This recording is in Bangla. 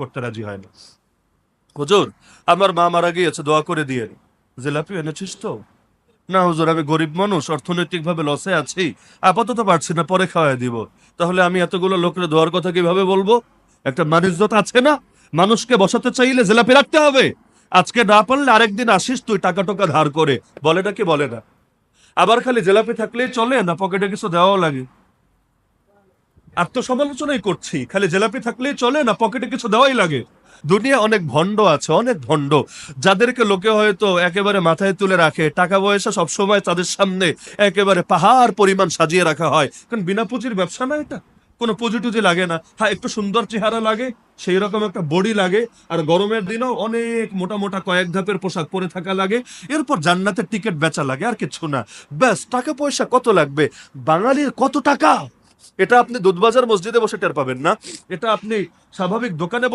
করতে রাজি হয় না। হুজুর, আমার মা মারা গিয়েছে, দোয়া করে দিয়ে। জিলাপি এনেছিস তো? না হুজুর, আমি গরিব মানুষ, অর্থনৈতিক ভাবে লসে আছি, আপাতত পারছি না, পরে খাওয়াই দিব। তাহলে আমি এতগুলো লোকের দোয়ার কথা কিভাবে বলবো? একটা মানুষজন আছে না, মানুষকে বসাতে চাইলে জিলাপি রাখতে হবে। আজকে না পারলে আরেকদিন আসিস তুই টাকা টোকা ধার করে। বলে না কি বলে না? আবার খালি জিলাপি থাকলেই চলে না, পকেটে কিছু দেওয়াও লাগে। আত্মসমালোচনাই করছি, খালি জিলাপি থাকলেই চলে না, পকেটে কিছু দেওয়াই লাগে। দুনিয়া অনেক ভণ্ড আছে, অনেক ভণ্ড, যাদেরকে লোকে হয়তো একেবারে মাথায় তুলে রাখে, টাকা পয়সা সবসময় তাদের সামনে একেবারে পাহাড় পরিমাণ সাজিয়ে রাখা হয়, কারণ বিনা পুঁজির ব্যবসা না এটা। কোনো পুঁজি টুজি লাগে না, হ্যাঁ একটু সুন্দর চেহারা লাগে, সেই রকম একটা বডি লাগে, আর গরমের দিনেও অনেক মোটা মোটা কয়েক ধাপের পোশাক পরে থাকা লাগে। এরপর জান্নাতের টিকিট বেচা লাগে, আর কিছু না। ব্যাস, টাকা পয়সা কত লাগবে? বাঙালির কত টাকা, এটা আপনি দুধবাজার মসজিদে বসে টের পাবেন না, এটা আপনি স্বাভাবিক দোকানে বসে